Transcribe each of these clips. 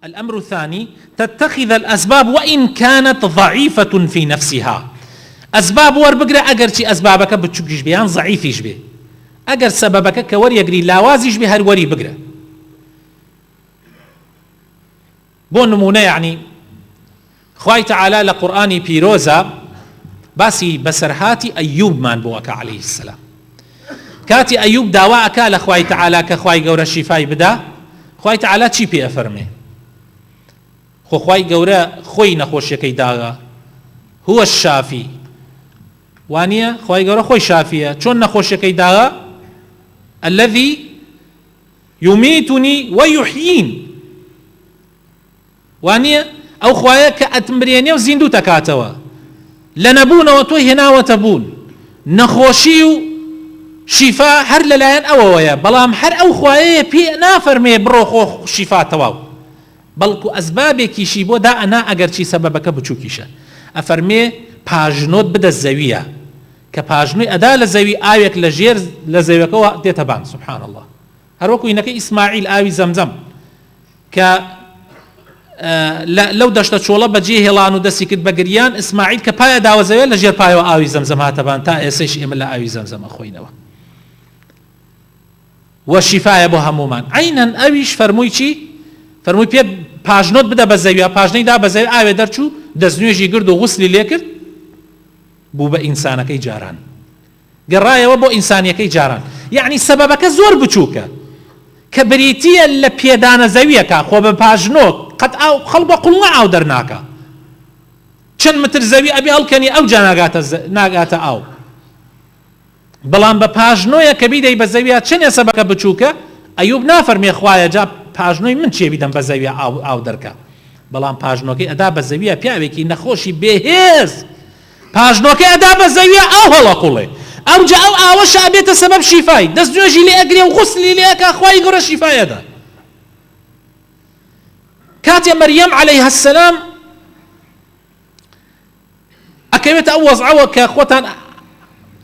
الأمر الثاني تتخذ الأسباب وإن كانت ضعيفة في نفسها. أسباب وربقرة أجر شي أسبابك بتشوكيش بيان ضعيفيش به أجر سببك كوري يجري لاوازيش به هالوري بقرة بون نمونة يعني خواهي تعالى لقرآني بيروزا باسي بسرهاتي أيوب من بوك عليه السلام كاتي أيوب داواءك لخواهي تعالى كخواهي قورة الشفاء بدا خواهي تعالى چی پی أفرمي خواهي قورة خوي نخوش يكي داغا هو الشافي وانيا خواهي قورة خوي شافية چون نخوش يكي داغا الذي يميتني ويحيين وانيا أو خواهي كأتمريني وزيندو تكاتوا لنبون وتوي هنا وتبون نخوشيو شفاء هر للاين أوويا بلام هر أو خواهي بي نافرمي بروخو شفاء تواو بلکو أسبابك شيبو دا أنا أجر شي سببك بچوكيشا أفرمي باجنوت بدا الزاوية كباجنوت أدا لزاوي آويك لجير لزاويك وقت تبان سبحان الله هروكو إنك إسماعيل آوي زمزم لو دشت شولا بجيه هلانو دسي كد بقريان إسماعيل كبايا داو زاوية لجير بايو آوي زمزم هاتبان تا إسيش إملا آوي زمزم أخوينوا والشفاء بو همومان عينا أويش فرموي چي فرموي پێ پاژنۆت بدە بە زەویە پاژنەی دا بە زەوی ئاوێ دەرچوو دەستنوێژی گرد و غوسلی لێ کرد بوو بە ئینسانەکەی جاران گەڕایەوە بۆ ئینسانیەکەی جاران یعنی سەبەبەکە زۆر بچووکە کە بریتیە لە پێدانە زەویەکە خۆ بە پاژنۆ قەت ئاو خەڵ بە قوڵڵە ئاو دەرناکە چەند متر زەوی ئەبێ هەڵکەنی ئەو جا ناگاتە ئاو بەڵام بە پاژنۆیە کە بیدەی بە زەویە چەندێ سەبەکە بچووکە ئەیوب نافەرمێ خوایە جا پاژنۆی من چێ بیدەم بە زەویە ئاو دەرکە بەڵام پاژنۆکەی ئەدا بە زەویە پیاوێکی نەخۆشی بێهێز پاژنۆکەی ئەدا بە زەویە ئاو هەڵەقوڵێ ئەو جا ئەو ئاوەشە ئەبێتە سەبەب شیفای دەستنوێژی لێ ئەگرێ و غوسلی لێ ئەکا خوای گەورە شیفایەدا کاتێ مەریەم عەلەیها السەلام ئەکەوێتە ئەو وەزعەوە کە خۆتان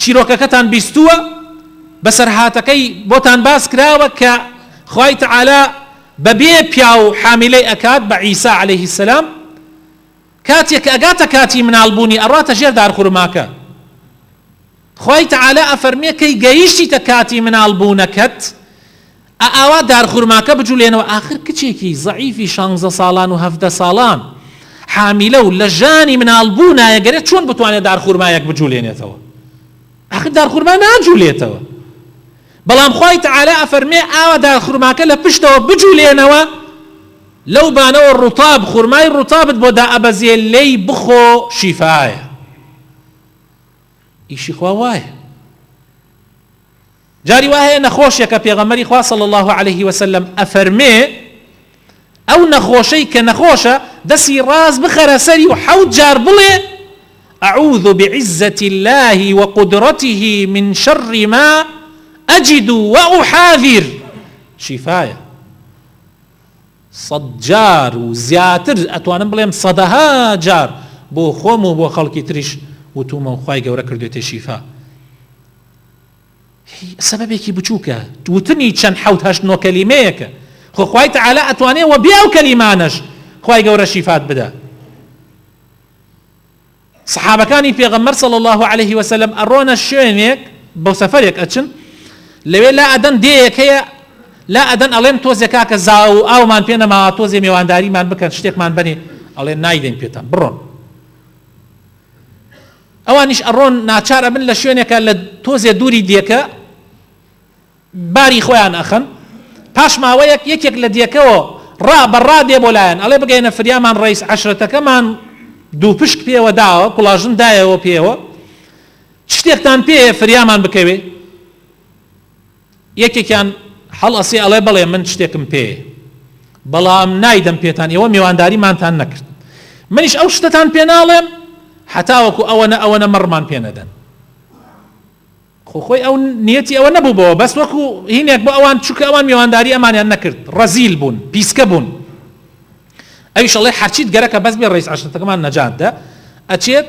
چیرۆکەکەتان بیستووە بەسەر هاتەکەی بۆتان باس کراوە کە خوای تعالی بەبێ پیاو حاملەی ئەکات بە عیسا عەلەیهی السەلام کاتێک ئەگاتە کاتی مناڵبوونی ئەڕاتە ژێر دارخورماکە خوای تعالی ئەفەرمێ کەی گەیشتیتە کاتی مناڵبوونەکەت ئاوا دارخورماکە بجوولێنەوە ئاخر کچێکی زەعیفی 16 ساڵان و 17 ساڵان حاملە و لە ژانی مناڵبوونایە گەرێت چۆن بتوانێت دارخورمایەک بجوولێنێتەوە ئاخر دارخورما ناجوولێتەوە بەڵام خوای تعالی ئەفەرمێ ئاوا دارخورماکە لە پشتەوە بجوولێنەوە لەو بانەوە ڕوتاب خورمای ڕوتابت بۆ دائەبەزێ لێی بخۆ شیفایە ئیشی خوا وایە جاری وایە نەخۆشیەکە پێغەمبەری خوا صلی الله عليه وسلم ئەفەرمێ ئەو نەخۆشەی کە نەخۆشە دەسی ڕاست بخەرە سەری و 7 جار بڵێ أعوذ بعزة الله وقدرته من شر ما أجد وأحاذر شفاية 100 جار وزياتر أتوانم بلهم 100 جار بو خوم و بو خلقي تريش وتوما وخواي قورا كردوتي شفاء سببك بچوكا وتني چند 7 9 كلميك خو خواي تعالى أتواني وبيعو كلمانش خواي قورا شفاء بدا صحابة كاني في غمر صلى الله عليه وسلم أرونا الشوينيك بو سفريك أتشن لوي لا أدن ديك هي لا أدن ألين توزي كاك زاو أو من بينا ما توزي ميوان داري من بكن شتيك من بني ألين نايدين بيتان برون أوانيش أرون ناچار من لشوينيك لتوزي دوري ديك باري خوان أخن باش ما ويك يكيك لديكو را برا دي بولاين ألي بقينا فريامان رئيس 10 كمان دوو پشک پێوە داوە کوڵاژن دایەوە پێوە شتێکتان پێ فریامان بکەوێ یەکێکیان هەڵ ئەسێ ئەڵێ بەڵێ من شتێکم پێ بەڵام نایدەم پێتان ئێوە میوانداریمانتان نەکرد منیش ئەو شتتان پێ ناڵێم حتاوەکو ئەوەنە مەڕمان پێ نەدەن خۆی ئەو نیەتی ئەوە نەبوو بەوە بەس وەکو هینێک بۆ ئەوان چووکە ئەوان میوانداری ئەمانیان نەکرد ڕەزیل بوون پیسکە بوون أيش الله حرشيت جرك بس بالرئيس عشان كمان نجات ده أشيت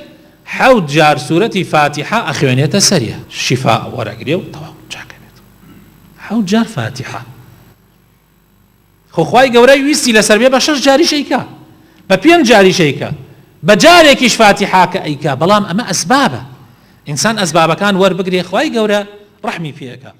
7 جار سورة فاتحة أخوانية سرية شفاء ورقريو طبعا جاكنت 7 جار فاتحة خۆخوای گەورەی ویستی لەسەر بێ بە 6 جاری شەیکە بە 5 جاری شەیکە بە جارێکیش فاتیحاکە ئەیکا بەڵام ئەمە ئەسبابە ئینسان ئەسبابەکان وەربگرێ خوای گەورە ڕەحمی پێەکە